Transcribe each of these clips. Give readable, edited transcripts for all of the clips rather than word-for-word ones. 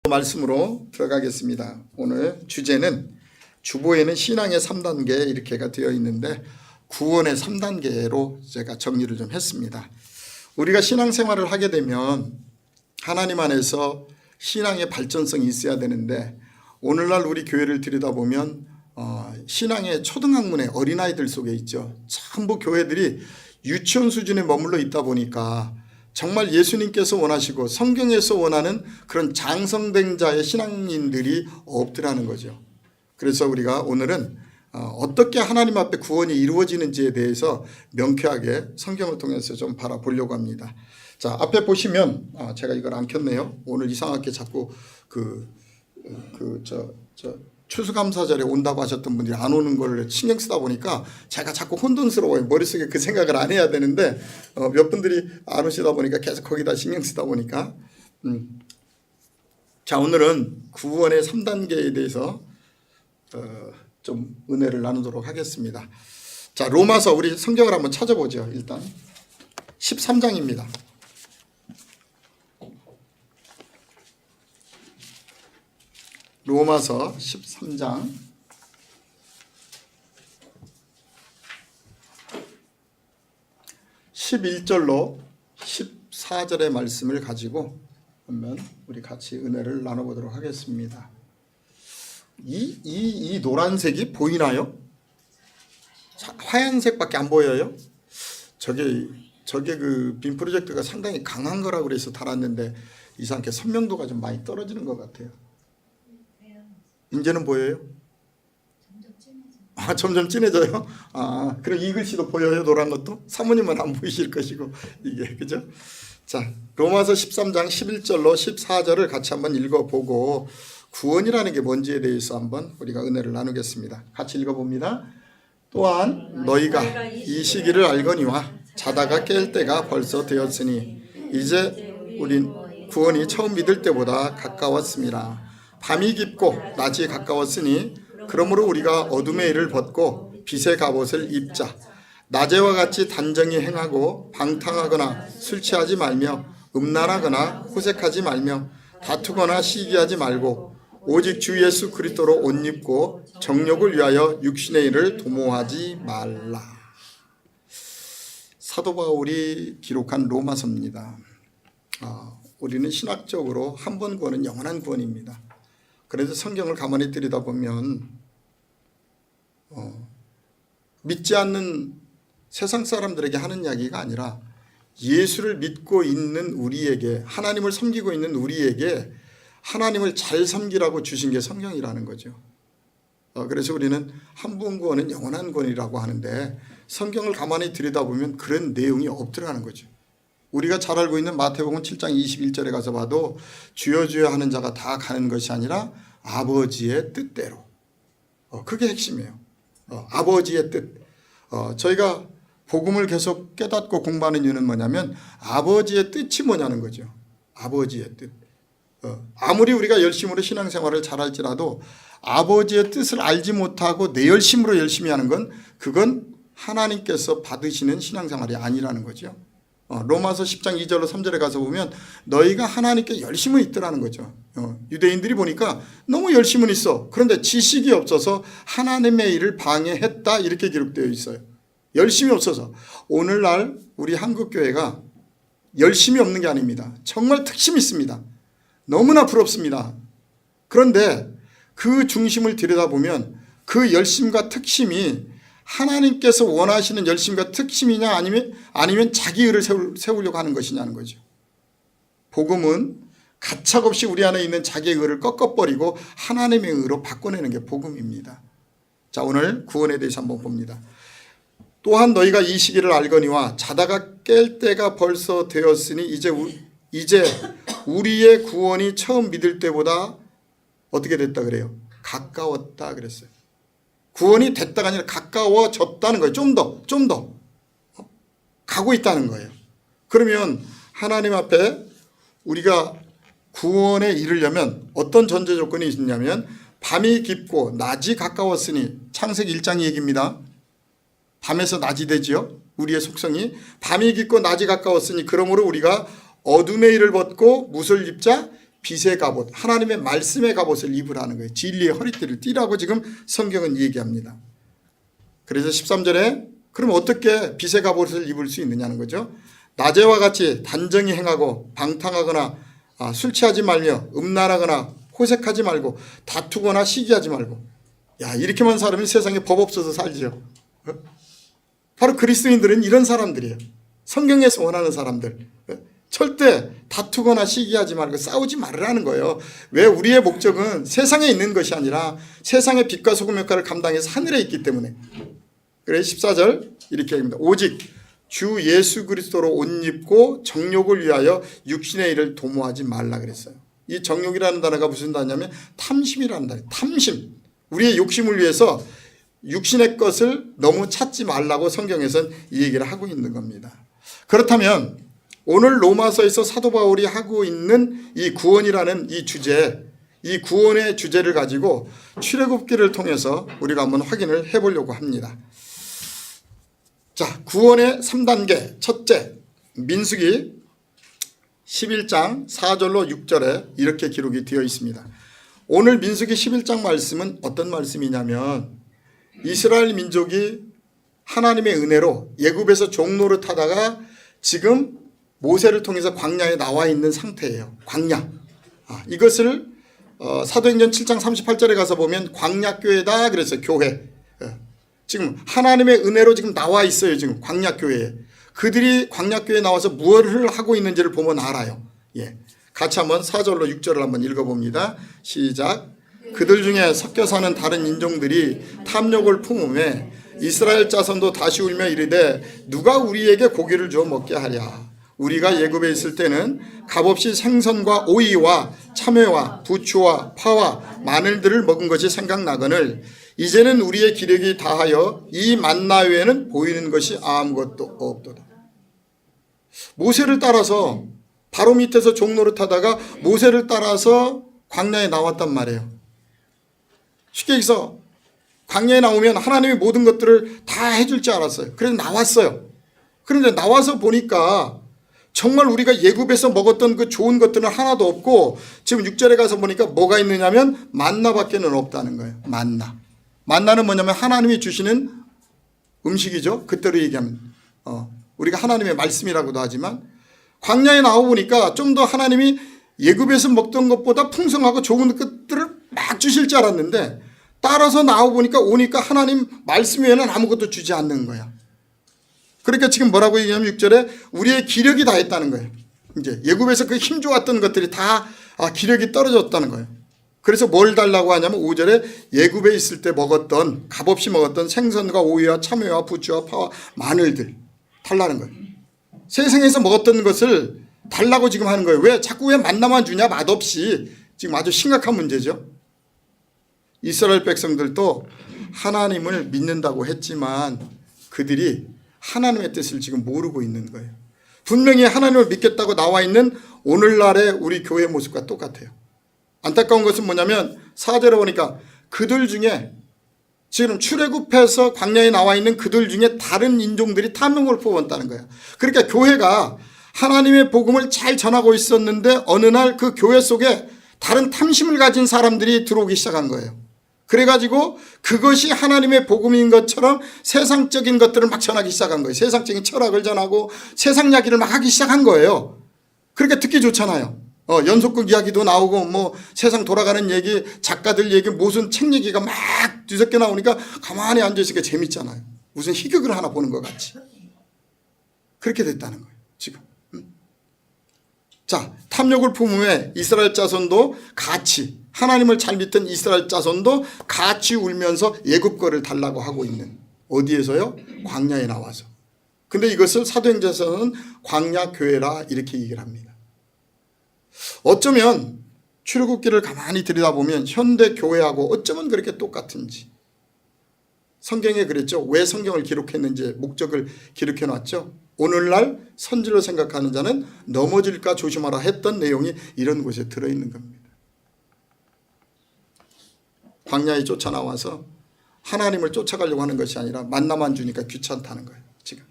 말씀으로 들어가겠습니다. 오늘 주제는 주보에는 신앙의 3단계 이렇게가 되어 있는데 구원의 3단계로 제가 정리를 좀 했습니다. 우리가 신앙생활을 하게 되면 하나님 안에서 신앙의 발전성이 있어야 되는데 오늘날 우리 교회를 들여다보면 신앙의 초등학문의 어린아이들 속에 있죠. 전부 교회들이 유치원 수준에 머물러 있다 보니까 정말 예수님께서 원하시고 성경에서 원하는 그런 장성된 자의 신앙인들이 없더라는 거죠. 그래서 우리가 오늘은 어떻게 하나님 앞에 구원이 이루어지는지에 대해서 명쾌하게 성경을 통해서 좀 바라보려고 합니다. 자, 앞에 보시면 제가 이걸 안 켰네요. 오늘 이상하게 자꾸 추수감사절에 온다고 하셨던 분들이 안 오는 걸 신경 쓰다 보니까 제가 자꾸 혼돈스러워요. 머릿속에 그 생각을 안 해야 되는데 몇 분들이 안 오시다 보니까 계속 거기다 신경 쓰다 보니까 자, 오늘은 구원의 3단계에 대해서 좀 은혜를 나누도록 하겠습니다. 자, 로마서 우리 성경을 한번 찾아보죠. 일단 13장입니다. 로마서 13장 11절로 14절의 말씀을 가지고 한번 우리 같이 은혜를 나눠보도록 하겠습니다. 이 노란색이 보이나요? 하얀색밖에 안 보여요? 저게 그 빔 프로젝트가 상당히 강한 거라고 그래서 달았는데 이상하게 선명도가 좀 많이 떨어지는 것 같아요. 이제는 보여요? 점점 진해져요? 그럼 이 글씨도 보여요? 노란 것도? 사모님은 안 보이실 것이고 이게 그죠? 자, 로마서 13장 11절로 14절을 같이 한번 읽어보고 구원이라는 게 뭔지에 대해서 한번 우리가 은혜를 나누겠습니다. 같이 읽어봅니다. 또한 너희가 이 시기를 알거니와 자다가 깰 때가 벌써 되었으니 이제 우린 구원이 처음 믿을 때보다 가까웠습니다. 밤이 깊고 낮이 가까웠으니 그러므로 우리가 어둠의 일을 벗고 빛의 갑옷을 입자. 낮에와 같이 단정히 행하고 방탕하거나 술 취하지 말며 음란하거나 호색하지 말며 다투거나 시기하지 말고 오직 주 예수 그리스도로 옷 입고 정욕을 위하여 육신의 일을 도모하지 말라. 사도 바울이 기록한 로마서입니다. 우리는 신학적으로 한 번 구원은 영원한 구원입니다. 그래서 성경을 가만히 들여다보면 믿지 않는 세상 사람들에게 하는 이야기가 아니라 예수를 믿고 있는 우리에게, 하나님을 섬기고 있는 우리에게 하나님을 잘 섬기라고 주신 게 성경이라는 거죠. 그래서 우리는 한 번 구원은 영원한 구원이라고 하는데 성경을 가만히 들여다보면 그런 내용이 없더라는 거죠. 우리가 잘 알고 있는 마태복음 7장 21절에 가서 봐도 주여 주여 하는 자가 다 가는 것이 아니라 아버지의 뜻대로. 그게 핵심이에요. 아버지의 뜻. 저희가 복음을 계속 깨닫고 공부하는 이유는 뭐냐면 아버지의 뜻이 뭐냐는 거죠. 아버지의 뜻. 아무리 우리가 열심으로 신앙생활을 잘할지라도 아버지의 뜻을 알지 못하고 내 열심으로 열심히 하는 건 그건 하나님께서 받으시는 신앙생활이 아니라는 거죠. 로마서 10장 2절로 3절에 가서 보면 너희가 하나님께 열심은 있더라는 거죠. 유대인들이 보니까 너무 열심은 있어. 그런데 지식이 없어서 하나님의 일을 방해했다 이렇게 기록되어 있어요. 열심이 없어서. 오늘날 우리 한국교회가 열심이 없는 게 아닙니다. 정말 특심이 있습니다. 너무나 부럽습니다. 그런데 그 중심을 들여다보면 그 열심과 특심이 하나님께서 원하시는 열심과 특심이냐 아니면 자기 의를 세우려고 하는 것이냐는 거죠. 복음은 가차없이 우리 안에 있는 자기의 의를 꺾어버리고 하나님의 의로 바꿔내는 게 복음입니다. 자, 오늘 구원에 대해서 한번 봅니다. 또한 너희가 이 시기를 알거니와 자다가 깰 때가 벌써 되었으니 이제 우리의 구원이 처음 믿을 때보다 어떻게 됐다 그래요? 가까웠다 그랬어요. 구원이 됐다가 아니라 가까워졌다는 거예요. 좀 더 가고 있다는 거예요. 그러면 하나님 앞에 우리가 구원에 이르려면 어떤 전제 조건이 있냐면 밤이 깊고 낮이 가까웠으니 창세기 1장 얘기입니다. 밤에서 낮이 되지요. 우리의 속성이 밤이 깊고 낮이 가까웠으니 그러므로 우리가 어둠의 일을 벗고 무엇을 입자? 빛의 갑옷, 하나님의 말씀의 갑옷을 입으라는 거예요. 진리의 허리띠를 띠라고 지금 성경은 얘기합니다. 그래서 13절에 그럼 어떻게 빛의 갑옷을 입을 수 있느냐는 거죠. 낮에와 같이 단정히 행하고 방탕하거나 술 취하지 말며 음란하거나 호색하지 말고 다투거나 시기하지 말고. 야, 이렇게만 살면 세상에 법 없어서 살죠. 바로 그리스도인들은 이런 사람들이에요. 성경에서 원하는 사람들. 절대 다투거나 시기하지 말고 싸우지 말으라는 거예요. 왜? 우리의 목적은 세상에 있는 것이 아니라 세상의 빛과 소금 역할을 감당해서 하늘에 있기 때문에. 그래서 14절 이렇게 합니다. 오직 주 예수 그리스도로 옷 입고 정욕을 위하여 육신의 일을 도모하지 말라 그랬어요. 이 정욕이라는 단어가 무슨 단어냐면 탐심이라는 단어예요. 탐심. 우리의 욕심을 위해서 육신의 것을 너무 찾지 말라고 성경에서는 이 얘기를 하고 있는 겁니다. 그렇다면 오늘 로마서에서 사도 바울이 하고 있는 이 구원이라는 이 주제, 이 구원의 주제를 가지고 출애굽기를 통해서 우리가 한번 확인을 해보려고 합니다. 자, 구원의 3단계 첫째, 민수기 11장 4절로 6절에 이렇게 기록이 되어 있습니다. 오늘 민수기 11장 말씀은 어떤 말씀이냐면 이스라엘 민족이 하나님의 은혜로 애굽에서 종노릇 하다가 지금 모세를 통해서 광야에 나와 있는 상태예요. 광야. 이것을 사도행전 7장 38절에 가서 보면 광야교회다 그래서 교회. 지금 하나님의 은혜로 지금 나와 있어요. 지금 광야교회에. 그들이 광야교회에 나와서 무엇을 하고 있는지를 보면 알아요. 예. 같이 한번 4절로 6절을 한번 읽어봅니다. 시작. 그들 중에 섞여 사는 다른 인종들이 탐욕을 품음에 이스라엘 자손도 다시 울며 이르되 누가 우리에게 고기를 주어 먹게 하랴. 우리가 애굽에 있을 때는 값없이 생선과 오이와 참외와 부추와 파와 마늘들을 먹은 것이 생각나거늘 이제는 우리의 기력이 다하여 이 만나 외에는 보이는 것이 아무것도 없도다. 모세를 따라서 바로 밑에서 종노릇하다가 모세를 따라서 광야에 나왔단 말이에요. 쉽게 얘기해서 광야에 나오면 하나님이 모든 것들을 다 해줄 줄 알았어요. 그래서 나왔어요. 그런데 나와서 보니까 정말 우리가 애굽에서 먹었던 그 좋은 것들은 하나도 없고 지금 6절에 가서 보니까 뭐가 있느냐면 만나밖에는 없다는 거예요. 만나. 만나는 뭐냐면 하나님이 주시는 음식이죠. 그때로 얘기하면 우리가 하나님의 말씀이라고도 하지만 광야에 나와보니까 좀 더 하나님이 애굽에서 먹던 것보다 풍성하고 좋은 것들을 막 주실 줄 알았는데 따라서 나와보니까 오니까 하나님 말씀 외에는 아무것도 주지 않는 거야. 그러니까 지금 뭐라고 얘기하면 6절에 우리의 기력이 다 했다는 거예요. 이제 애굽에서 그 힘 좋았던 것들이 다 기력이 떨어졌다는 거예요. 그래서 뭘 달라고 하냐면 5절에 애굽에 있을 때 먹었던 값없이 먹었던 생선과 오이와 참외와 부추와 파와 마늘들 달라는 거예요. 세상에서 먹었던 것을 달라고 지금 하는 거예요. 왜? 자꾸 왜 만나만 주냐? 맛없이. 지금 아주 심각한 문제죠. 이스라엘 백성들도 하나님을 믿는다고 했지만 그들이 하나님의 뜻을 지금 모르고 있는 거예요. 분명히 하나님을 믿겠다고 나와 있는 오늘날의 우리 교회 모습과 똑같아요. 안타까운 것은 뭐냐면 4절에 보니까 그들 중에 지금 출애굽해서 광야에 나와 있는 그들 중에 다른 인종들이 탐욕을 품었다는 거예요. 그러니까 교회가 하나님의 복음을 잘 전하고 있었는데 어느 날 그 교회 속에 다른 탐심을 가진 사람들이 들어오기 시작한 거예요. 그래가지고 그것이 하나님의 복음인 것처럼 세상적인 것들을 막 전하기 시작한 거예요. 세상적인 철학을 전하고 세상 이야기를 막 하기 시작한 거예요. 그러니까 듣기 좋잖아요. 연속극 이야기도 나오고 뭐 세상 돌아가는 얘기, 작가들 얘기, 무슨 책 얘기가 막 뒤섞여 나오니까 가만히 앉아있으니까 재밌잖아요. 무슨 희극을 하나 보는 것 같이. 그렇게 됐다는 거예요. 지금. 자, 탐욕을 품음에 이스라엘 자손도 같이 하나님을 잘 믿던 이스라엘 자손도 같이 울면서 애굽 거를 달라고 하고 있는 어디에서요? 광야에 나와서. 근데 이것을 사도행전에서는 광야 교회라 이렇게 얘기를 합니다. 어쩌면 출애굽기를 가만히 들여다보면 현대 교회하고 어쩌면 그렇게 똑같은지. 성경에 그랬죠. 왜 성경을 기록했는지 목적을 기록해 놨죠. 오늘날 선지로 생각하는 자는 넘어질까 조심하라 했던 내용이 이런 곳에 들어있는 겁니다. 광야에 쫓아나와서 하나님을 쫓아가려고 하는 것이 아니라 만나만 주니까 귀찮다는 거예요. 지금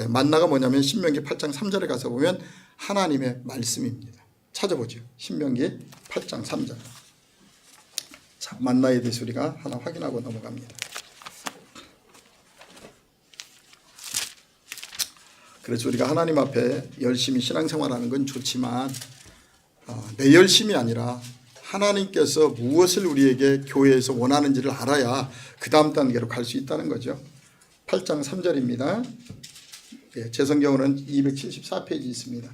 만나가 뭐냐면 신명기 8장 3절에 가서 보면 하나님의 말씀입니다. 찾아보죠. 신명기 8장 3절. 자, 만나에 대해서 우리가 하나 확인하고 넘어갑니다. 그래서 우리가 하나님 앞에 열심히 신앙생활하는 건 좋지만 내 열심이 아니라 하나님께서 무엇을 우리에게 교회에서 원하는지를 알아야 그 다음 단계로 갈 수 있다는 거죠. 8장 3절입니다. 제 성경으로는 274페이지 있습니다.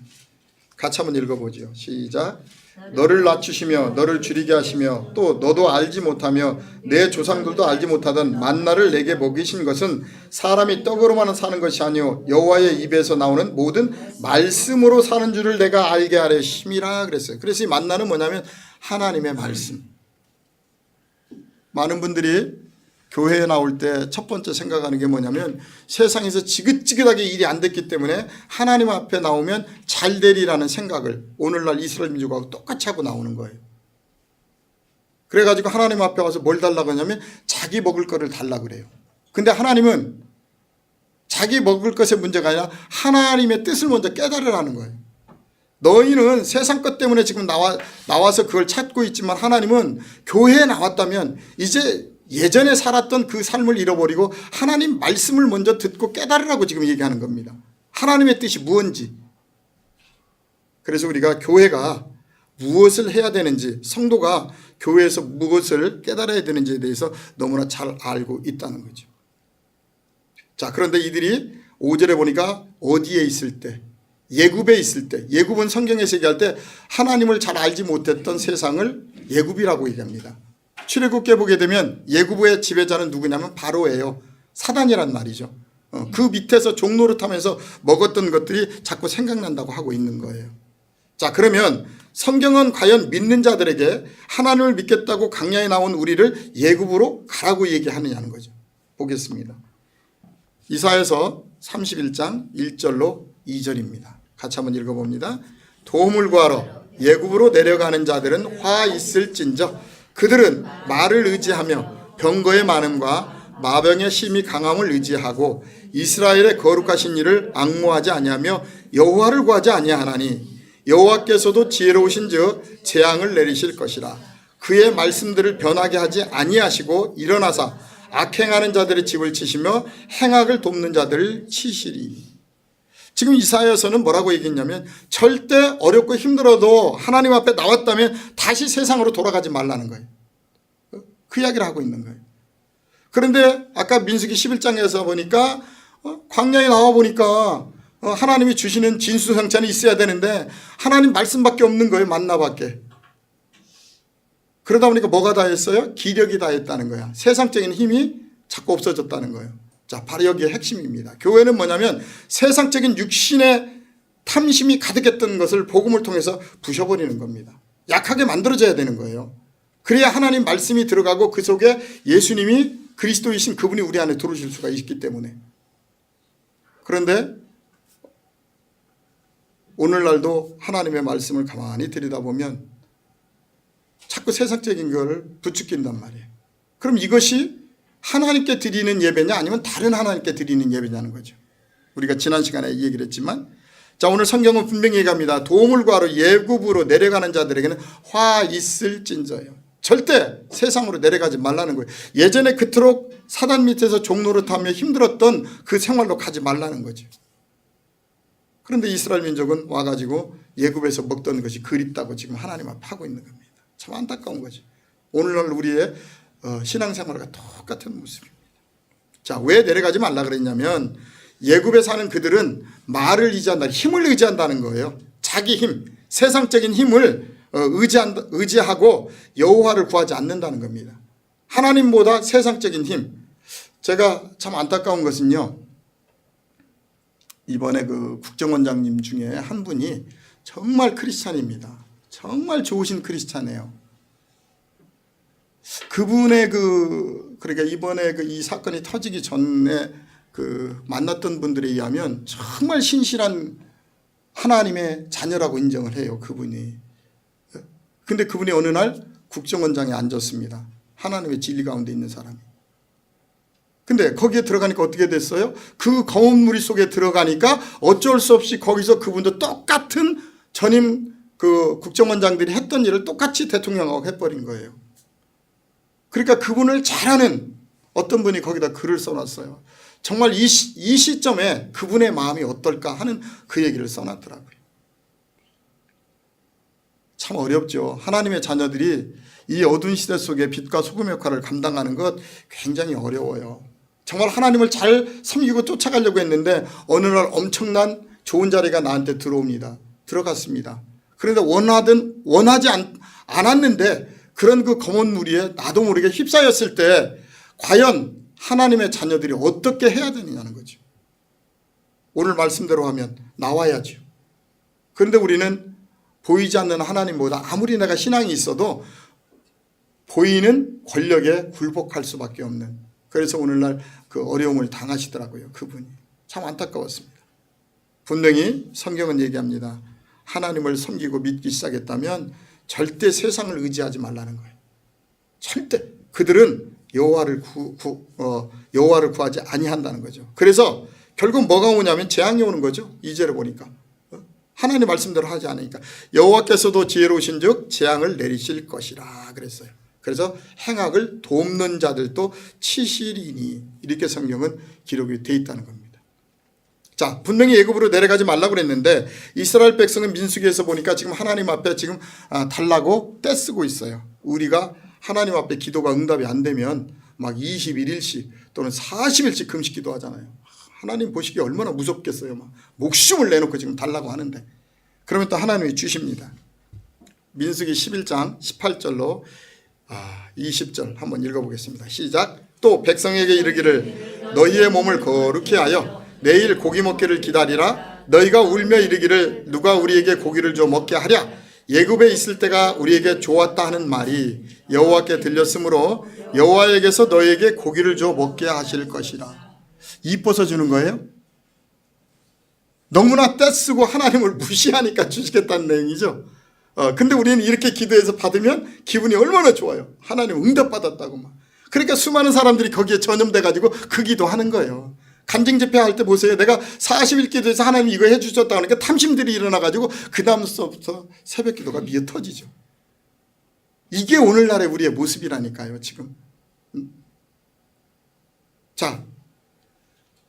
같이 한번 읽어보죠. 시작. 너를 낮추시며 너를 줄이게 하시며 또 너도 알지 못하며 내 조상들도 알지 못하던 만나를 내게 먹이신 것은 사람이 떡으로만 사는 것이 아니요 여호와의 입에서 나오는 모든 말씀으로 사는 줄을 내가 알게 하려 심이라 그랬어요. 그래서 이 만나는 뭐냐면 하나님의 말씀. 많은 분들이 교회에 나올 때 첫 번째 생각하는 게 뭐냐면 세상에서 지긋지긋하게 일이 안 됐기 때문에 하나님 앞에 나오면 잘 되리라는 생각을 오늘날 이스라엘 민족하고 똑같이 하고 나오는 거예요. 그래가지고 하나님 앞에 와서 뭘 달라고 하냐면 자기 먹을 거를 달라고 그래요. 근데 하나님은 자기 먹을 것의 문제가 아니라 하나님의 뜻을 먼저 깨달으라는 거예요. 너희는 세상 것 때문에 지금 나와서 그걸 찾고 있지만 하나님은 교회에 나왔다면 이제 예전에 살았던 그 삶을 잃어버리고 하나님 말씀을 먼저 듣고 깨달으라고 지금 얘기하는 겁니다. 하나님의 뜻이 무엇인지. 그래서 우리가 교회가 무엇을 해야 되는지, 성도가 교회에서 무엇을 깨달아야 되는지에 대해서 너무나 잘 알고 있다는 거죠. 자, 그런데 이들이 5절에 보니까 어디에 있을 때, 예굽에 있을 때, 예굽은 성경에서 얘기할 때 하나님을 잘 알지 못했던 세상을 예굽이라고 얘기합니다. 출애굽기에 보게 되면 예굽의 지배자는 누구냐면 바로예요. 사단이란 말이죠. 그 밑에서 종노릇하면서 먹었던 것들이 자꾸 생각난다고 하고 있는 거예요. 자, 그러면 성경은 과연 믿는 자들에게 하나님을 믿겠다고 강야에 나온 우리를 예굽으로 가라고 얘기하느냐는 거죠. 보겠습니다. 이사야서 31장 1절로 2절입니다. 같이 한번 읽어봅니다. 도움을 구하러 예굽으로 내려가는 자들은 화 있을진저 그들은 말을 의지하며 병거의 많음과 마병의 심히 강함을 의지하고 이스라엘의 거룩하신 이를 앙모하지 아니하며 여호와를 구하지 아니하나니 여호와께서도 지혜로우신즉 재앙을 내리실 것이라. 그의 말씀들을 변하게 하지 아니하시고 일어나사 악행하는 자들의 집을 치시며 행악을 돕는 자들을 치시리. 지금 이사야서는 뭐라고 얘기했냐면 절대 어렵고 힘들어도 하나님 앞에 나왔다면 다시 세상으로 돌아가지 말라는 거예요. 그 이야기를 하고 있는 거예요. 그런데 아까 민수기 11장에서 보니까 광야에 나와 보니까 하나님이 주시는 진수성찬이 있어야 되는데 하나님 말씀밖에 없는 거예요. 만나밖에. 그러다 보니까 뭐가 다했어요? 기력이 다했다는 거야. 세상적인 힘이 자꾸 없어졌다는 거예요. 자, 바로 여기에 핵심입니다. 교회는 뭐냐면 세상적인 육신의 탐심이 가득했던 것을 복음을 통해서 부셔버리는 겁니다. 약하게 만들어져야 되는 거예요. 그래야 하나님 말씀이 들어가고 그 속에 예수님이 그리스도이신 그분이 우리 안에 들어오실 수가 있기 때문에. 그런데 오늘날도 하나님의 말씀을 가만히 들여다보면 자꾸 세상적인 걸 부추긴단 말이에요. 그럼 이것이 하나님께 드리는 예배냐 아니면 다른 하나님께 드리는 예배냐는 거죠. 우리가 지난 시간에 얘기를 했지만 자, 오늘 성경은 분명히 얘기합니다. 도움을 구하러 예굽으로 내려가는 자들에게는 화 있을진저요. 절대 세상으로 내려가지 말라는 거예요. 예전에 그토록 사단 밑에서 종노릇하며 힘들었던 그 생활로 가지 말라는 거죠. 그런데 이스라엘 민족은 와가지고 예굽에서 먹던 것이 그립다고 지금 하나님 앞에 하고 있는 겁니다. 참 안타까운 거죠. 오늘날 우리의 신앙생활과 똑같은 모습입니다. 자, 왜 내려가지 말라 그랬냐면 예굽에 사는 그들은 말을 의지한다, 힘을 의지한다는 거예요. 자기 힘, 세상적인 힘을 의지하고 여호와를 구하지 않는다는 겁니다. 하나님보다 세상적인 힘. 제가 참 안타까운 것은요, 이번에 그 국정원장님 중에 한 분이 정말 크리스찬입니다. 정말 좋으신 크리스찬이에요. 그분의 그러니까 이번에 이 사건이 터지기 전에 만났던 분들에 의하면 정말 신실한 하나님의 자녀라고 인정을 해요, 그분이. 근데 그분이 어느 날 국정원장에 앉았습니다. 하나님의 진리 가운데 있는 사람이. 근데 거기에 들어가니까 어떻게 됐어요? 그 검은 무리 속에 들어가니까 어쩔 수 없이 거기서 그분도 똑같은 전임 그 국정원장들이 했던 일을 똑같이 대통령하고 해버린 거예요. 그러니까 그분을 잘 아는 어떤 분이 거기다 글을 써놨어요. 정말 이 시점에 그분의 마음이 어떨까 하는 그 얘기를 써놨더라고요. 참 어렵죠. 하나님의 자녀들이 이 어두운 시대 속에 빛과 소금 역할을 감당하는 것 굉장히 어려워요. 정말 하나님을 잘 섬기고 쫓아가려고 했는데 어느 날 엄청난 좋은 자리가 나한테 들어옵니다. 들어갔습니다. 그런데 원하지 않았는데 그런 그 검은 무리에 나도 모르게 휩싸였을 때 과연 하나님의 자녀들이 어떻게 해야 되느냐는 거죠. 오늘 말씀대로 하면 나와야죠. 그런데 우리는 보이지 않는 하나님보다 아무리 내가 신앙이 있어도 보이는 권력에 굴복할 수밖에 없는, 그래서 오늘날 그 어려움을 당하시더라고요. 그분이 참 안타까웠습니다. 분명히 성경은 얘기합니다. 하나님을 섬기고 믿기 시작했다면 절대 세상을 의지하지 말라는 거예요. 절대. 그들은 여호와를 구하지 아니한다는 거죠. 그래서 결국 뭐가 오냐면 재앙이 오는 거죠. 2절에 보니까 하나님 말씀대로 하지 않으니까 여호와께서도 지혜로우신즉 재앙을 내리실 것이라 그랬어요. 그래서 행악을 돕는 자들도 치시리니, 이렇게 성경은 기록이 돼 있다는 겁니다. 자, 분명히 애굽으로 내려가지 말라고 그랬는데 이스라엘 백성은 민수기에서 보니까 지금 하나님 앞에 지금 달라고 떼쓰고 있어요. 우리가 하나님 앞에 기도가 응답이 안 되면 막 21일씩 또는 40일씩 금식 기도하잖아요. 하나님 보시기에 얼마나 무섭겠어요. 막 목숨을 내놓고 지금 달라고 하는데, 그러면 또 하나님이 주십니다. 민수기 11장 18절로 20절 한번 읽어보겠습니다. 시작. 또 백성에게 이르기를 너희의 몸을 거룩히 하여 내일 고기 먹기를 기다리라. 너희가 울며 이르기를 누가 우리에게 고기를 줘 먹게 하랴. 예굽에 있을 때가 우리에게 좋았다 하는 말이 여호와께 들렸으므로 여호와에게서 너희에게 고기를 줘 먹게 하실 것이라. 이뻐서 주는 거예요? 너무나 떼쓰고 하나님을 무시하니까 주시겠다는 내용이죠. 근데 우리는 이렇게 기도해서 받으면 기분이 얼마나 좋아요. 하나님 응답받았다고 막. 그러니까 수많은 사람들이 거기에 전염돼가지고 그 기도하는 거예요. 간증 집회할 때 보세요. 내가 40일 기도해서 하나님 이거 해주셨다 하니까 탐심들이 일어나가지고 그 다음부터 새벽 기도가 미어 터지죠. 이게 오늘날의 우리의 모습이라니까요. 지금. 자,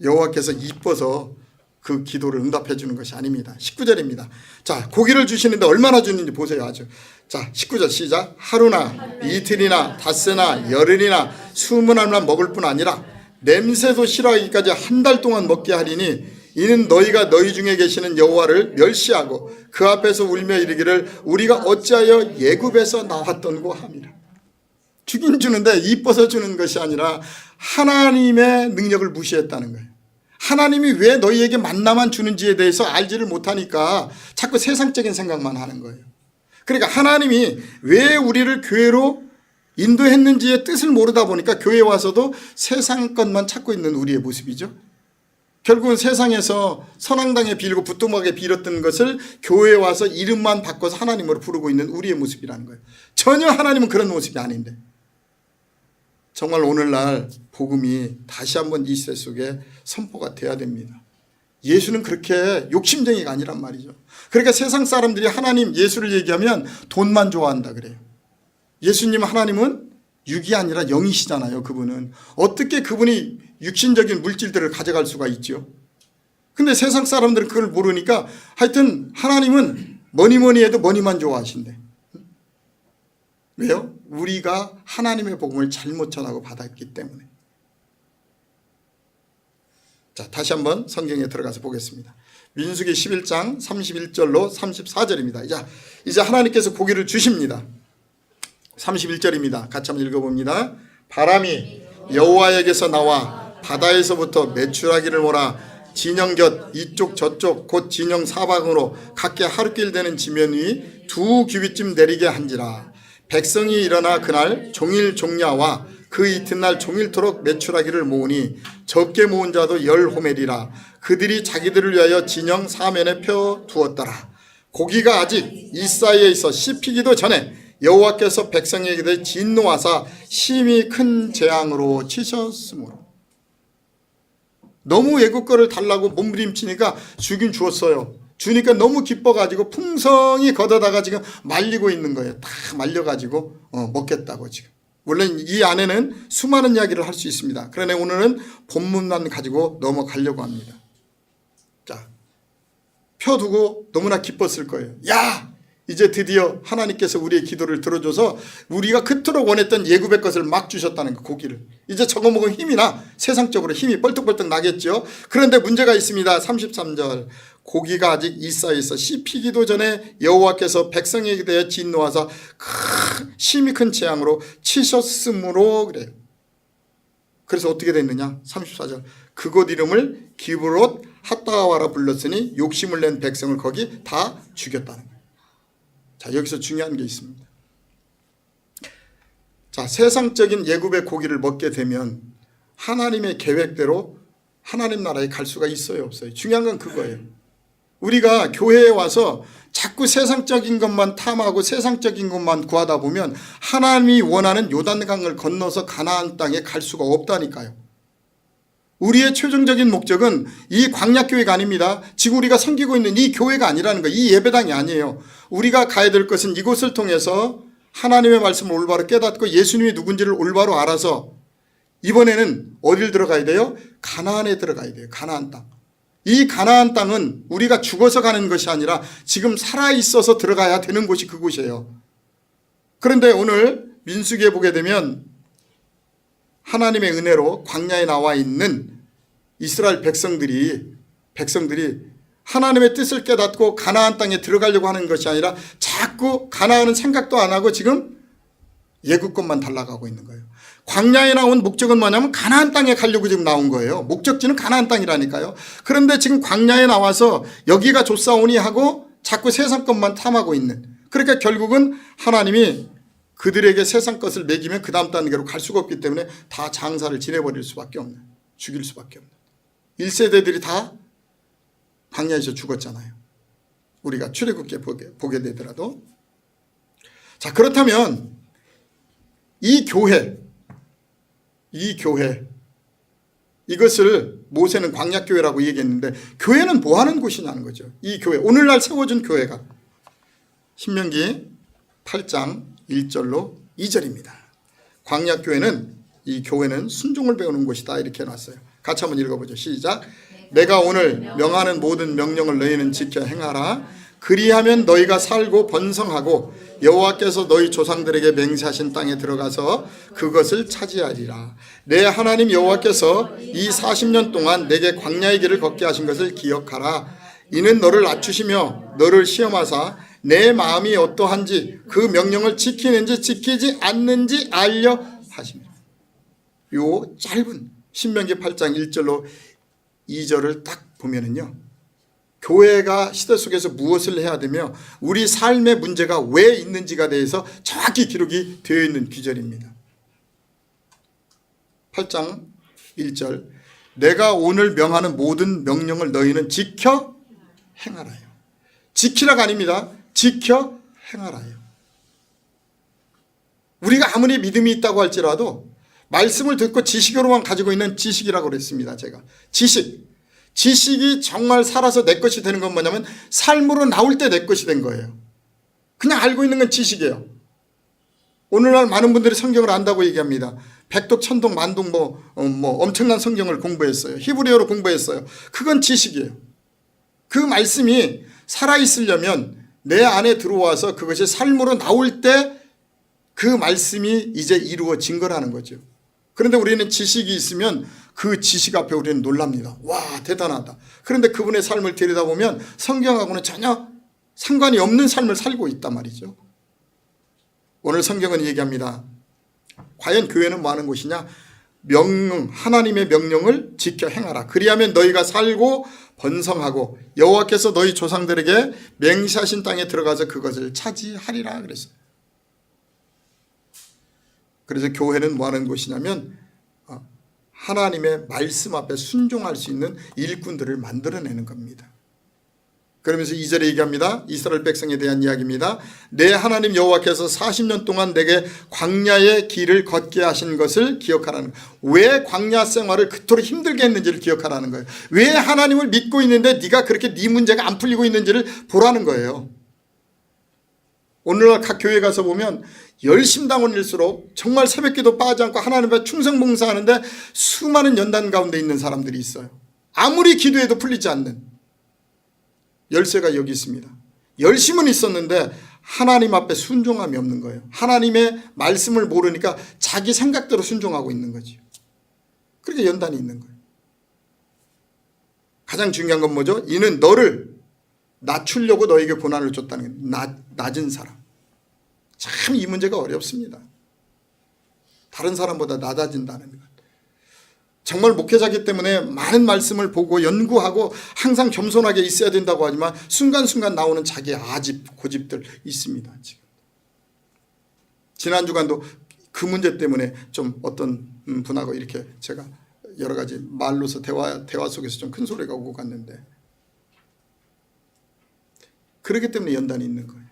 여호와께서 이뻐서 그 기도를 응답해 주는 것이 아닙니다. 19절입니다. 자, 고기를 주시는데 얼마나 주는지 보세요. 아주. 자, 19절 시작. 하루나 이틀이나 닷새나 열흘이나 수문날만 먹을 뿐 아니라 냄새도 싫어하기까지 한 달 동안 먹게 하리니 이는 너희가 너희 중에 계시는 여호와를 멸시하고 그 앞에서 울며 이르기를 우리가 어찌하여 예굽에서 나왔던고 함이라. 주긴 주는데 이뻐서 주는 것이 아니라 하나님의 능력을 무시했다는 거예요. 하나님이 왜 너희에게 만나만 주는지에 대해서 알지를 못하니까 자꾸 세상적인 생각만 하는 거예요. 그러니까 하나님이 왜 우리를 교회로 인도했는지의 뜻을 모르다 보니까 교회에 와서도 세상 것만 찾고 있는 우리의 모습이죠. 결국은 세상에서 선앙당에 빌고 부뚜막에 빌었던 것을 교회에 와서 이름만 바꿔서 하나님으로 부르고 있는 우리의 모습이라는 거예요. 전혀 하나님은 그런 모습이 아닌데, 정말 오늘날 복음이 다시 한번 이 시대 속에 선포가 돼야 됩니다. 예수는 그렇게 욕심쟁이가 아니란 말이죠. 그러니까 세상 사람들이 하나님 예수를 얘기하면 돈만 좋아한다 그래요. 예수님 하나님은 육이 아니라 영이시잖아요. 그분은 어떻게 그분이 육신적인 물질들을 가져갈 수가 있죠. 근데 세상 사람들은 그걸 모르니까 하여튼 하나님은 뭐니 해도 머니만 좋아하신대. 왜요? 우리가 하나님의 복음을 잘못 전하고 받았기 때문에. 자, 다시 한번 성경에 들어가서 보겠습니다. 민수기 11장 31절로 34절입니다. 이제 하나님께서 고기를 주십니다. 31절입니다. 같이 한번 읽어봅니다. 바람이 여호와에게서 나와 바다에서부터 메추라기를 몰아 진영 곁 이쪽 저쪽 곧 진영 사방으로 각기 하루길 되는 지면 위 2규빗쯤 내리게 한지라. 백성이 일어나 그날 종일 종야와 그 이튿날 종일토록 메추라기를 모으니 적게 모은 자도 10호멜이라. 그들이 자기들을 위하여 진영 사면에 펴두었더라. 고기가 아직 이 사이에 있어 씹히기도 전에 여호와께서 백성에게 진노하사 심히 큰 재앙으로 치셨으므로. 너무 애국 거를 달라고 몸부림치니까 주긴 주었어요. 주니까 너무 기뻐가지고 풍성히 걷어다가 지금 말리고 있는 거예요. 다 말려가지고 먹겠다고 지금. 물론 이 안에는 수많은 이야기를 할 수 있습니다. 그러나 오늘은 본문만 가지고 넘어가려고 합니다. 자, 펴두고 너무나 기뻤을 거예요. 야! 이제 드디어 하나님께서 우리의 기도를 들어줘서 우리가 그토록 원했던 예굽의 것을 막 주셨다는 거, 고기를. 이제 저거 먹으면 힘이 나. 세상적으로 힘이 뻘떡뻘떡 나겠죠. 그런데 문제가 있습니다. 33절. 고기가 아직 있어 씹히기도 전에 여호와께서 백성에게 대해 진노하사 심히 큰 재앙으로 치셨으므로 그래요. 그래서 어떻게 됐느냐? 34절. 그곳 이름을 기브롯 핫다와라 불렀으니 욕심을 낸 백성을 거기 다 죽였다는 거예요. 자, 여기서 중요한 게 있습니다. 자, 세상적인 예굽의 고기를 먹게 되면 하나님의 계획대로 하나님 나라에 갈 수가 있어요, 없어요? 중요한 건 그거예요. 우리가 교회에 와서 자꾸 세상적인 것만 탐하고 세상적인 것만 구하다 보면 하나님이 원하는 요단강을 건너서 가나안 땅에 갈 수가 없다니까요. 우리의 최종적인 목적은 이 광야교회가 아닙니다. 지금 우리가 섬기고 있는 이 교회가 아니라는 거예요. 이 예배당이 아니에요. 우리가 가야 될 것은 이곳을 통해서 하나님의 말씀을 올바로 깨닫고 예수님이 누군지를 올바로 알아서 이번에는 어딜 들어가야 돼요? 가나안에 들어가야 돼요. 가나안 땅. 이 가나안 땅은 우리가 죽어서 가는 것이 아니라 지금 살아있어서 들어가야 되는 곳이 그곳이에요. 그런데 오늘 민수기에 보게 되면 하나님의 은혜로 광야에 나와 있는 이스라엘 백성들이 하나님의 뜻을 깨닫고 가나안 땅에 들어가려고 하는 것이 아니라 자꾸 가나안은 생각도 안 하고 지금 예국권만 달라가고 있는 거예요. 광야에 나온 목적은 뭐냐면 가나안 땅에 가려고 지금 나온 거예요. 목적지는 가나안 땅이라니까요. 그런데 지금 광야에 나와서 여기가 좋사오니 하고 자꾸 세상 것만 탐하고 있는. 그러니까 결국은 하나님이 그들에게 세상 것을 먹이면 그 다음 단계로 갈 수가 없기 때문에 다 장사를 지내버릴 수밖에 없는, 죽일 수밖에 없는. 1세대들이 다 광야에서 죽었잖아요. 우리가 출애굽기에 보게 되더라도. 자, 그렇다면 이 교회 이것을 모세는 광야교회라고 얘기했는데 교회는 뭐 하는 곳이냐는 거죠. 이 교회, 오늘날 세워준 교회가 신명기 8장 1절로 2절입니다. 광야교회는, 이 교회는 순종을 배우는 곳이다 이렇게 해놨어요. 같이 한번 읽어보죠. 시작. 내가 오늘 명하는 모든 명령을 너희는 지켜 행하라. 그리하면 너희가 살고 번성하고 여호와께서 너희 조상들에게 맹세하신 땅에 들어가서 그것을 차지하리라. 내 하나님 여호와께서 이 40년 동안 내게 광야의 길을 걷게 하신 것을 기억하라. 이는 너를 낮추시며 너를 시험하사 내 마음이 어떠한지 그 명령을 지키는지 지키지 않는지 알려 하십니다. 요 짧은 신명기 8장 1절로 2절을 딱 보면은요, 교회가 시대 속에서 무엇을 해야 되며 우리 삶의 문제가 왜 있는지가 대해서 정확히 기록이 되어 있는 귀절입니다. 8장 1절. 내가 오늘 명하는 모든 명령을 너희는 지켜 행하라요. 지키라가 아닙니다. 지켜 행하라요. 우리가 아무리 믿음이 있다고 할지라도 말씀을 듣고 지식으로만 가지고 있는 지식이라고 그랬습니다. 제가 지식이 정말 살아서 내 것이 되는 건 뭐냐면 삶으로 나올 때 내 것이 된 거예요. 그냥 알고 있는 건 지식이에요. 오늘날 많은 분들이 성경을 안다고 얘기합니다. 백독, 천독, 만독 엄청난 성경을 공부했어요. 히브리어로 공부했어요. 그건 지식이에요. 그 말씀이 살아있으려면 내 안에 들어와서 그것이 삶으로 나올 때 그 말씀이 이제 이루어진 거라는 거죠. 그런데 우리는 지식이 있으면 그 지식 앞에 우리는 놀랍니다. 와, 대단하다. 그런데 그분의 삶을 들여다보면 성경하고는 전혀 상관이 없는 삶을 살고 있단 말이죠. 오늘 성경은 얘기합니다. 과연 교회는 뭐 하는 곳이냐? 하나님의 명령을 지켜 행하라. 그리하면 너희가 살고 번성하고 여호와께서 너희 조상들에게 맹세하신 땅에 들어가서 그것을 차지하리라 그랬어요. 그래서 교회는 뭐 하는 곳이냐면 하나님의 말씀 앞에 순종할 수 있는 일꾼들을 만들어내는 겁니다. 그러면서 2절에 얘기합니다. 이스라엘 백성에 대한 이야기입니다. 내 하나님 여호와께서 40년 동안 내게 광야의 길을 걷게 하신 것을 기억하라는 거예요. 왜 광야 생활을 그토록 힘들게 했는지를 기억하라는 거예요. 왜 하나님을 믿고 있는데 네가 그렇게 네 문제가 안 풀리고 있는지를 보라는 거예요. 오늘날 각 교회 가서 보면 열심당원일수록 정말 새벽기도 빠지 않고 하나님 앞에 충성봉사하는데 수많은 연단 가운데 있는 사람들이 있어요. 아무리 기도해도 풀리지 않는 열쇠가 여기 있습니다. 열심은 있었는데 하나님 앞에 순종함이 없는 거예요. 하나님의 말씀을 모르니까 자기 생각대로 순종하고 있는 거죠. 그렇게 연단이 있는 거예요. 가장 중요한 건 뭐죠? 이는 너를 낮추려고 너에게 고난을 줬다는 거예요. 낮은 사람. 참 이 문제가 어렵습니다. 다른 사람보다 낮아진다는 것. 정말 목회자기 때문에 많은 말씀을 보고 연구하고 항상 겸손하게 있어야 된다고 하지만 순간순간 나오는 자기의 아집, 고집들 있습니다. 지금. 지난 주간도 그 문제 때문에 좀 어떤 분하고 이렇게 제가 여러 가지 말로서 대화 속에서 좀 큰 소리가 오고 갔는데 그렇기 때문에 연단이 있는 거예요.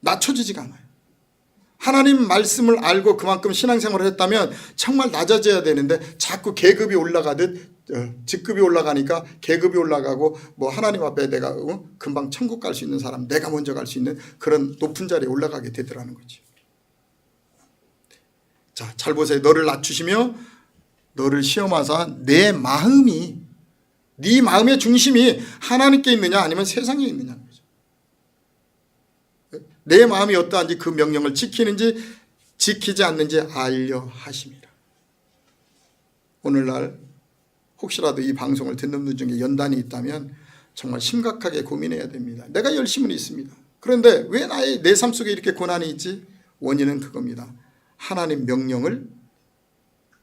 낮춰지지가 않아요. 하나님 말씀을 알고 그만큼 신앙생활을 했다면 정말 낮아져야 되는데 자꾸 계급이 올라가듯 직급이 올라가니까 계급이 올라가고 뭐 하나님 앞에 내가 금방 천국 갈 수 있는 사람, 내가 먼저 갈 수 있는 그런 높은 자리에 올라가게 되더라는 거지. 자, 잘 보세요. 너를 낮추시며 너를 시험하사 내 마음이, 네 마음의 중심이 하나님께 있느냐 아니면 세상에 있느냐는 거죠. 내 마음이 어떠한지 그 명령을 지키는지 지키지 않는지 알려 하심이라. 오늘날 혹시라도 이 방송을 듣는 분 중에 연단이 있다면 정말 심각하게 고민해야 됩니다. 내가 열심은 있습니다. 그런데 왜 내 삶 속에 이렇게 고난이 있지? 원인은 그겁니다. 하나님 명령을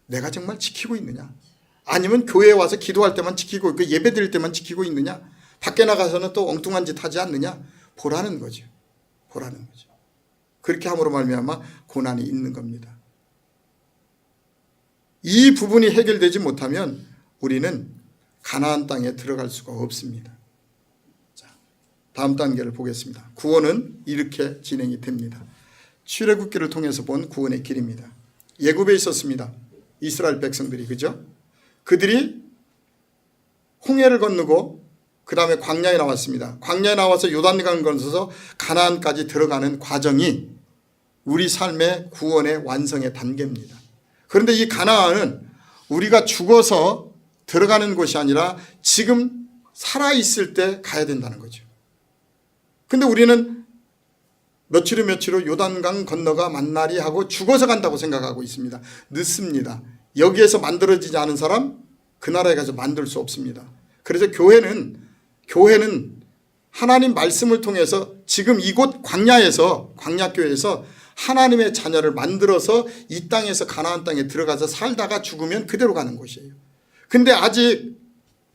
내가 정말 지키고 있느냐? 아니면 교회에 와서 기도할 때만 지키고 있고 예배 드릴 때만 지키고 있느냐? 밖에 나가서는 또 엉뚱한 짓 하지 않느냐? 보라는 거죠. 보라는 거죠. 그렇게 함으로 말미암아 고난이 있는 겁니다. 이 부분이 해결되지 못하면 우리는 가나안 땅에 들어갈 수가 없습니다. 자, 다음 단계를 보겠습니다. 구원은 이렇게 진행이 됩니다. 출애굽기를 통해서 본 구원의 길입니다. 예굽에 있었습니다. 이스라엘 백성들이, 그죠? 그들이 홍해를 건너고 그 다음에 광야에 나왔습니다. 광야에 나와서 요단강을 건너서 가나안까지 들어가는 과정이 우리 삶의 구원의 완성의 단계입니다. 그런데 이 가나안은 우리가 죽어서 들어가는 곳이 아니라 지금 살아있을 때 가야 된다는 거죠. 근데 우리는 며칠 후 요단강 건너가 만나리 하고 죽어서 간다고 생각하고 있습니다. 늦습니다. 여기에서 만들어지지 않은 사람 그 나라에 가서 만들 수 없습니다. 그래서 교회는 하나님 말씀을 통해서 지금 이곳 광야교회에서 하나님의 자녀를 만들어서 이 땅에서 가나안 땅에 들어가서 살다가 죽으면 그대로 가는 곳이에요. 근데 아직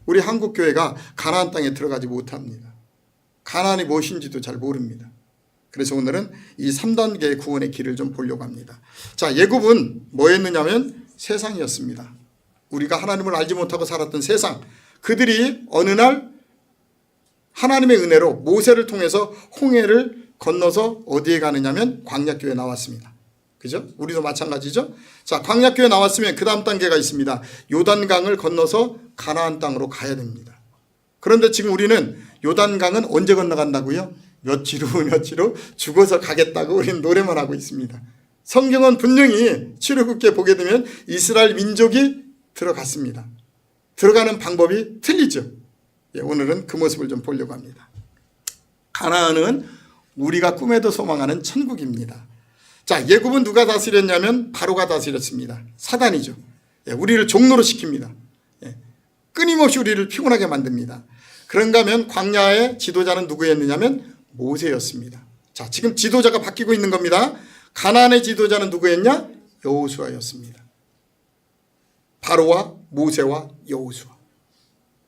우리 한국교회가 가나안 땅에 들어가지 못합니다. 가나안이 무엇인지도 잘 모릅니다. 그래서 오늘은 이 3단계의 구원의 길을 좀 보려고 합니다. 자, 예굽은 뭐였느냐면 세상이었습니다. 우리가 하나님을 알지 못하고 살았던 세상. 그들이 어느 날 하나님의 은혜로 모세를 통해서 홍해를 건너서 어디에 가느냐면 광야교회에 나왔습니다. 그죠? 우리도 마찬가지죠? 자, 광야교회에 나왔으면 그 다음 단계가 있습니다. 요단강을 건너서 가나안 땅으로 가야 됩니다. 그런데 지금 우리는 요단강은 언제 건너간다고요? 며칠 후 죽어서 가겠다고 우리는 노래만 하고 있습니다. 성경은 분명히 출애굽기에 보게 되면 이스라엘 민족이 들어갔습니다. 들어가는 방법이 틀리죠. 오늘은 그 모습을 좀 보려고 합니다. 가나안은 우리가 꿈에도 소망하는 천국입니다. 자, 예굽은 누가 다스렸냐면 바로가 다스렸습니다. 사단이죠. 우리를 종노로 시킵니다. 끊임없이 우리를 피곤하게 만듭니다. 그런가 하면 광야의 지도자는 누구였느냐면 모세였습니다. 자, 지금 지도자가 바뀌고 있는 겁니다. 가나안의 지도자는 누구였냐? 여호수아였습니다. 바로와 모세와 여호수아.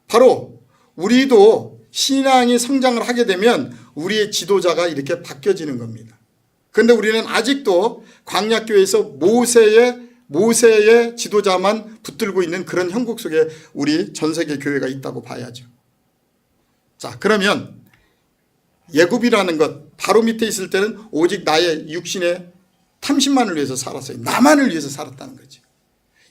바로 우리도 신앙이 성장을 하게 되면 우리의 지도자가 이렇게 바뀌어지는 겁니다. 그런데 우리는 아직도 광야교회에서 모세의 지도자만 붙들고 있는 그런 형국 속에 우리 전 세계 교회가 있다고 봐야죠. 자, 그러면 예굽이라는 것 바로 밑에 있을 때는 오직 나의 육신의 탐심만을 위해서 살았어요. 나만을 위해서 살았다는 거죠.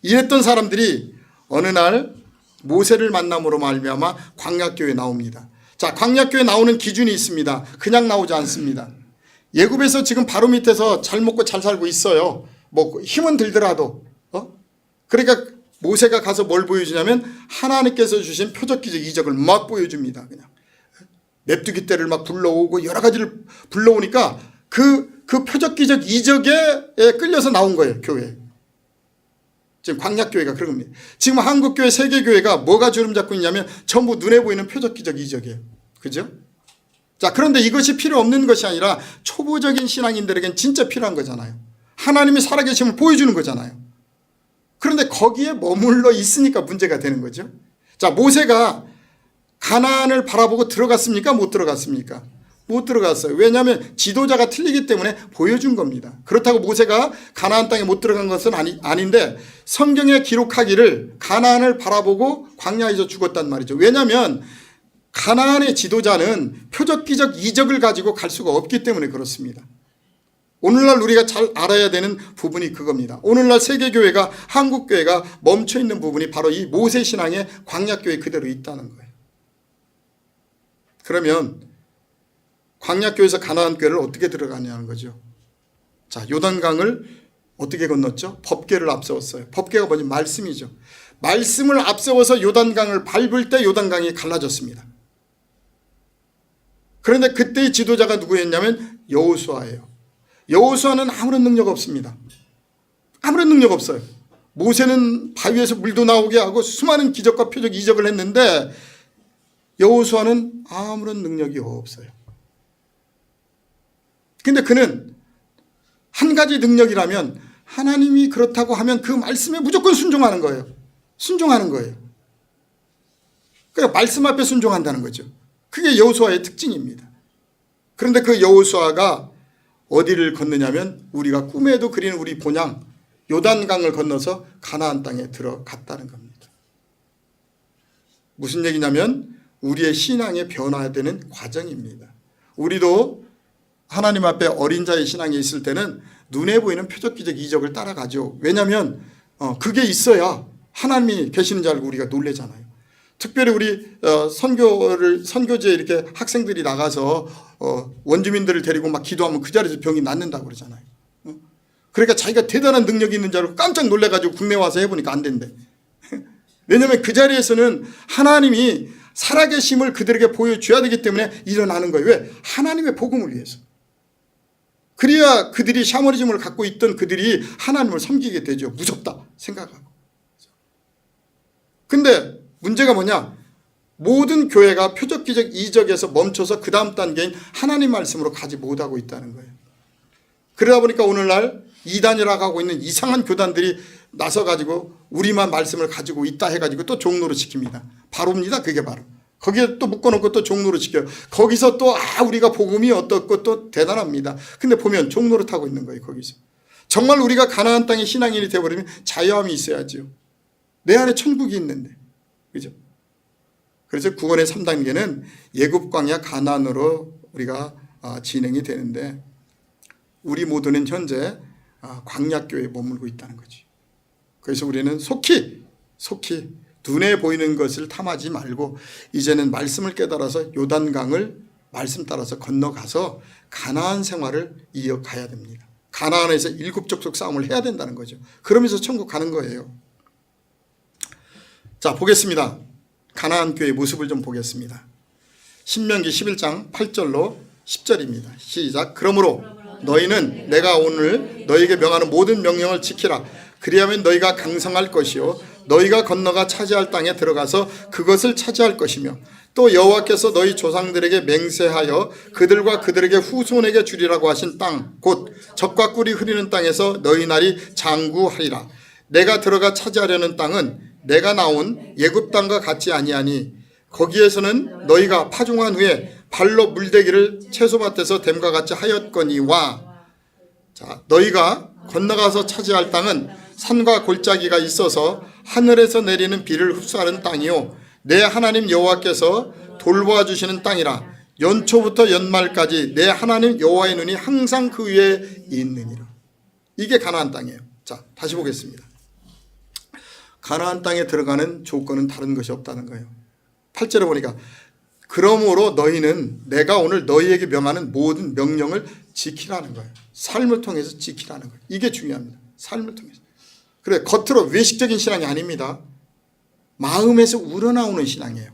이랬던 사람들이 어느 날 모세를 만남으로 말미암아 광야교회에 나옵니다. 자, 광야교회에 나오는 기준이 있습니다. 그냥 나오지 않습니다. 예굽에서 지금 바로 밑에서 잘 먹고 잘 살고 있어요. 뭐 힘은 들더라도. 그러니까 모세가 가서 뭘 보여주냐면 하나님께서 주신 표적기적 이적을 막 보여줍니다. 그냥 맵두기 떼를 막 불러오고 여러 가지를 불러오니까 그 표적기적 이적에 끌려서 나온 거예요. 교회. 지금 광야교회가 그런 겁니다. 지금 한국교회, 세계교회가 뭐가 주름 잡고 있냐면 전부 눈에 보이는 표적기적 이적이에요. 그죠? 자, 그런데 이것이 필요 없는 것이 아니라 초보적인 신앙인들에겐 진짜 필요한 거잖아요. 하나님이 살아계심을 보여주는 거잖아요. 그런데 거기에 머물러 있으니까 문제가 되는 거죠. 자, 모세가 가나안을 바라보고 들어갔습니까? 못 들어갔습니까? 못 들어갔어요. 왜냐하면 지도자가 틀리기 때문에 보여준 겁니다. 그렇다고 모세가 가나안 땅에 못 들어간 것은 아닌데 성경에 기록하기를 가나안을 바라보고 광야에서 죽었단 말이죠. 왜냐하면 가나안의 지도자는 표적기적 이적을 가지고 갈 수가 없기 때문에 그렇습니다. 오늘날 우리가 잘 알아야 되는 부분이 그겁니다. 오늘날 세계교회가 한국교회가 멈춰있는 부분이 바로 이 모세신앙의 광야교회 그대로 있다는 거예요. 그러면 광야교회에서 가나안교회를 어떻게 들어가냐는 거죠. 자, 요단강을 어떻게 건넜죠? 법궤를 앞세웠어요. 법궤가 뭐지? 말씀이죠. 말씀을 앞세워서 요단강을 밟을 때 요단강이 갈라졌습니다. 그런데 그때의 지도자가 누구였냐면 여호수아예요. 여호수아는 아무런 능력 없습니다. 아무런 능력 없어요. 모세는 바위에서 물도 나오게 하고 수많은 기적과 표적 이적을 했는데 여호수아는 아무런 능력이 없어요. 근데 그는 한 가지 능력이라면 하나님이 그렇다고 하면 그 말씀에 무조건 순종하는 거예요. 순종하는 거예요. 그러니까 말씀 앞에 순종한다는 거죠. 그게 여호수아의 특징입니다. 그런데 그 여호수아가 어디를 건너냐면 우리가 꿈에도 그리는 우리 본향 요단강을 건너서 가나안 땅에 들어갔다는 겁니다. 무슨 얘기냐면 우리의 신앙에 변화되는 과정입니다. 우리도 하나님 앞에 어린 자의 신앙이 있을 때는 눈에 보이는 표적기적 이적을 따라가죠. 왜냐하면 그게 있어야 하나님이 계시는 줄 알고 우리가 놀래잖아요. 특별히 우리 선교지에 이렇게 학생들이 나가서 원주민들을 데리고 막 기도하면 그 자리에서 병이 낫는다고 그러잖아요. 그러니까 자기가 대단한 능력이 있는 줄 알고 깜짝 놀래가지고 국내 와서 해보니까 안 된대. 왜냐하면 그 자리에서는 하나님이 살아계심을 그들에게 보여줘야 되기 때문에 일어나는 거예요. 왜? 하나님의 복음을 위해서. 그래야 그들이 샤머니즘을 갖고 있던 그들이 하나님을 섬기게 되죠. 무섭다 생각하고. 근데 문제가 뭐냐? 모든 교회가 표적기적 이적에서 멈춰서 그 다음 단계인 하나님 말씀으로 가지 못하고 있다는 거예요. 그러다 보니까 오늘날 이단이라고 하고 있는 이상한 교단들이 나서가지고 우리만 말씀을 가지고 있다 해가지고 또 종로로 지킵니다. 바로입니다. 그게 바로. 거기에 또 묶어놓고 또 종로로 지켜요. 거기서 또 우리가 복음이 어떻고 또 대단합니다. 근데 보면 종로로 타고 있는 거예요. 거기서. 정말 우리가 가나안 땅의 신앙인이 되어버리면 자유함이 있어야죠. 내 안에 천국이 있는데. 그죠? 그래서 구원의 3단계는 예굽 광야 가나안으로 우리가 진행이 되는데 우리 모두는 현재 광야교회에 머물고 있다는 거지. 그래서 우리는 속히 눈에 보이는 것을 탐하지 말고 이제는 말씀을 깨달아서 요단강을 말씀 따라서 건너가서 가나안 생활을 이어가야 됩니다. 가나안에서 일국족속 싸움을 해야 된다는 거죠. 그러면서 천국 가는 거예요. 자, 보겠습니다. 가나안 교회의 모습을 좀 보겠습니다. 신명기 11장 8절로 10절입니다. 시작. 그러므로 너희는 내가 오늘 너희에게 명하는 모든 명령을 지키라. 그리하면 너희가 강성할 것이요 너희가 건너가 차지할 땅에 들어가서 그것을 차지할 것이며 또 여호와께서 너희 조상들에게 맹세하여 그들과 그들에게 후손에게 주리라고 하신 땅 곧 젖과 꿀이 흐르는 땅에서 너희 날이 장구하리라. 내가 들어가 차지하려는 땅은 내가 나온 예굽 땅과 같지 아니하니 거기에서는 너희가 파종한 후에 발로 물대기를 채소밭에서 댐과 같이 하였거니와. 자, 너희가 건너가서 차지할 땅은 산과 골짜기가 있어서 하늘에서 내리는 비를 흡수하는 땅이요 내 하나님 여호와께서 돌보아 주시는 땅이라. 연초부터 연말까지 내 하나님 여호와의 눈이 항상 그 위에 있느니라. 이게 가나안 땅이에요. 자, 다시 보겠습니다. 가나안 땅에 들어가는 조건은 다른 것이 없다는 거예요. 8절에 보니까 그러므로 너희는 내가 오늘 너희에게 명하는 모든 명령을 지키라는 거예요. 삶을 통해서 지키라는 거예요. 이게 중요합니다. 삶을 통해서. 그래, 겉으로 외식적인 신앙이 아닙니다. 마음에서 우러나오는 신앙이에요.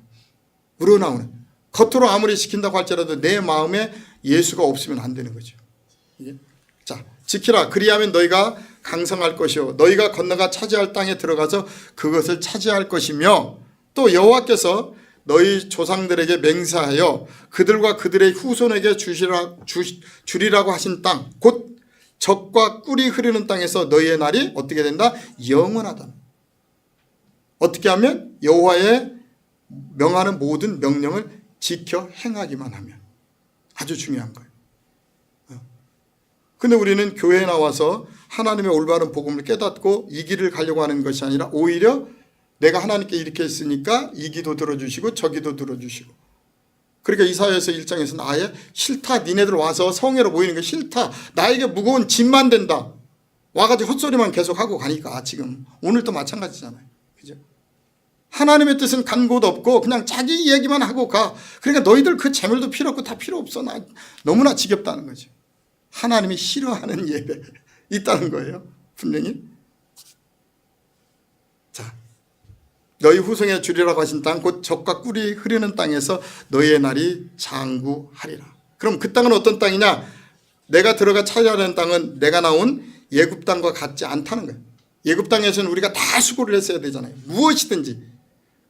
우러나오는. 겉으로 아무리 지킨다고 할지라도 내 마음에 예수가 없으면 안 되는 거죠. 자, 지키라. 그리하면 너희가 강성할 것이요 너희가 건너가 차지할 땅에 들어가서 그것을 차지할 것이며 또 여호와께서 너희 조상들에게 맹세하여 그들과 그들의 후손에게 주리라고 하신 땅 곧 젖과 꿀이 흐르는 땅에서 너희의 날이 어떻게 된다? 영원하다. 어떻게 하면? 여호와의 명하는 모든 명령을 지켜 행하기만 하면. 아주 중요한 거예요. 근데 우리는 교회에 나와서 하나님의 올바른 복음을 깨닫고 이 길을 가려고 하는 것이 아니라 오히려 내가 하나님께 이렇게 했으니까 이 기도 들어주시고 저 기도 들어주시고. 그러니까 이사야서 1장에서는 아예 싫다. 니네들 와서 성회로 모이는 게 싫다. 나에게 무거운 짐만 된다. 와가지고 헛소리만 계속하고 가니까 지금 오늘도 마찬가지잖아요. 그죠? 하나님의 뜻은 간 곳 없고 그냥 자기 얘기만 하고 가. 그러니까 너희들 그 재물도 필요 없고 다 필요 없어. 나 너무나 지겹다는 거죠. 하나님이 싫어하는 예배 있다는 거예요. 분명히. 자, 너희 후손에 주리라고 하신 땅 곧 젖과 꿀이 흐르는 땅에서 너희의 날이 장구하리라. 그럼 그 땅은 어떤 땅이냐? 내가 들어가 차지하는 땅은 내가 나온 예굽 땅과 같지 않다는 거예요. 예굽 땅에서는 우리가 다 수고를 했어야 되잖아요. 무엇이든지.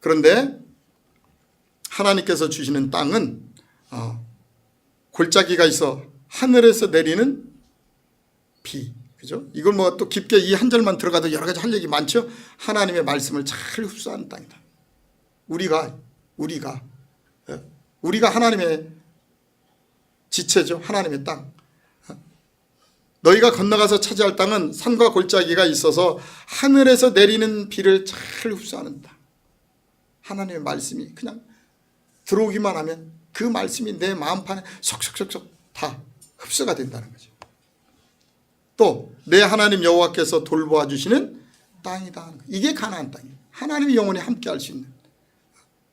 그런데 하나님께서 주시는 땅은 골짜기가 있어 하늘에서 내리는 비. 그죠? 이걸 뭐 또 깊게 이 한 절만 들어가도 여러 가지 할 얘기 많죠? 하나님의 말씀을 잘 흡수하는 땅이다. 우리가 하나님의 지체죠. 하나님의 땅. 너희가 건너가서 차지할 땅은 산과 골짜기가 있어서 하늘에서 내리는 비를 잘 흡수하는 땅. 하나님의 말씀이 그냥 들어오기만 하면 그 말씀이 내 마음판에 속속속속 다 흡수가 된다는 거죠. 또 내 하나님 여호와께서 돌보아 주시는 땅이다. 이게 가나안 땅이에요. 하나님이 영원히 함께 할 수 있는.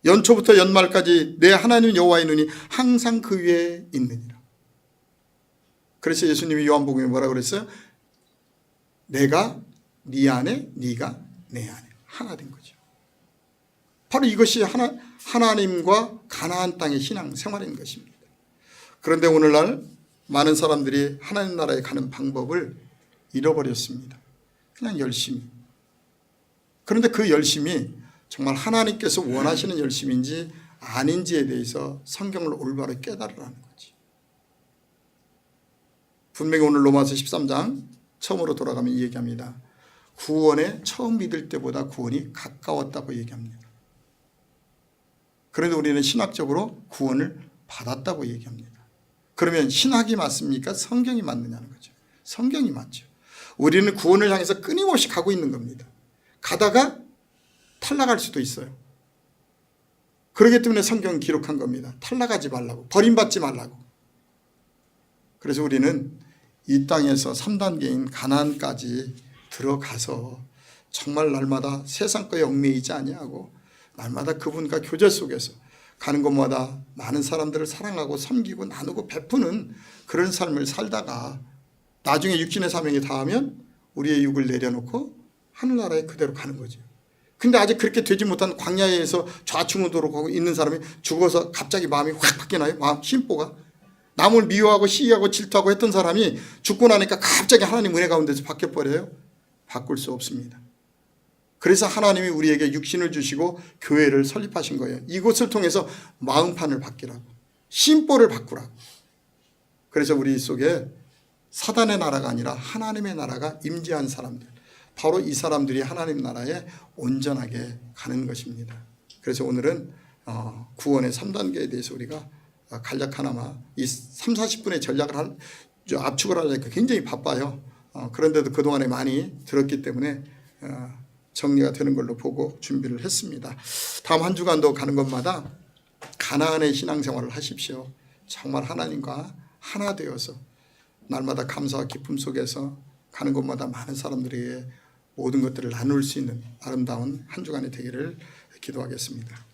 연초부터 연말까지 내 하나님 여호와의 눈이 항상 그 위에 있느니라. 그래서 예수님이 요한복음에 뭐라고 그랬어요? 내가 네 안에 네가 내 안에 하나 된 거죠. 바로 이것이 하나님과 가나안 땅의 신앙 생활인 것입니다. 그런데 오늘날 많은 사람들이 하나님 나라에 가는 방법을 잃어버렸습니다. 그냥 열심히. 그런데 그 열심이 정말 하나님께서 원하시는 열심인지 아닌지에 대해서 성경을 올바로 깨달으라는 거지. 분명히 오늘 로마서 13장 처음으로 돌아가면 이 얘기합니다. 구원에 처음 믿을 때보다 구원이 가까웠다고 얘기합니다. 그런데 우리는 신학적으로 구원을 받았다고 얘기합니다. 그러면 신학이 맞습니까? 성경이 맞느냐는 거죠. 성경이 맞죠. 우리는 구원을 향해서 끊임없이 가고 있는 겁니다. 가다가 탈락할 수도 있어요. 그렇기 때문에 성경은 기록한 겁니다. 탈락하지 말라고, 버림받지 말라고. 그래서 우리는 이 땅에서 3단계인 가나안까지 들어가서 정말 날마다 세상 거에 얽매이지 아니하고 날마다 그분과 교제 속에서 가는 곳마다 많은 사람들을 사랑하고 섬기고 나누고 베푸는 그런 삶을 살다가 나중에 육신의 사명이 닿으면 우리의 육을 내려놓고 하늘나라에 그대로 가는 거죠. 근데 아직 그렇게 되지 못한 광야에서 좌충우도로 가고 있는 사람이 죽어서 갑자기 마음이 확 바뀌나요? 마음 심보가. 남을 미워하고 시기하고 질투하고 했던 사람이 죽고 나니까 갑자기 하나님 은혜 가운데서 바뀌어버려요? 바꿀 수 없습니다. 그래서 하나님이 우리에게 육신을 주시고 교회를 설립하신 거예요. 이것을 통해서 마음판을 바뀌라고, 심보를 바꾸라고. 그래서 우리 속에 사단의 나라가 아니라 하나님의 나라가 임재한 사람들, 바로 이 사람들이 하나님 나라에 온전하게 가는 것입니다. 그래서 오늘은 구원의 3단계에 대해서 우리가 간략하나마 이 3, 40분의 전략을 압축을 하려니까 굉장히 바빠요. 그런데도 그동안에 많이 들었기 때문에 정리가 되는 걸로 보고 준비를 했습니다. 다음 한 주간도 가는 것마다 가나안의 신앙생활을 하십시오. 정말 하나님과 하나 되어서 날마다 감사와 기쁨 속에서 가는 곳마다 많은 사람들에게 모든 것들을 나눌 수 있는 아름다운 한 주간이 되기를 기도하겠습니다.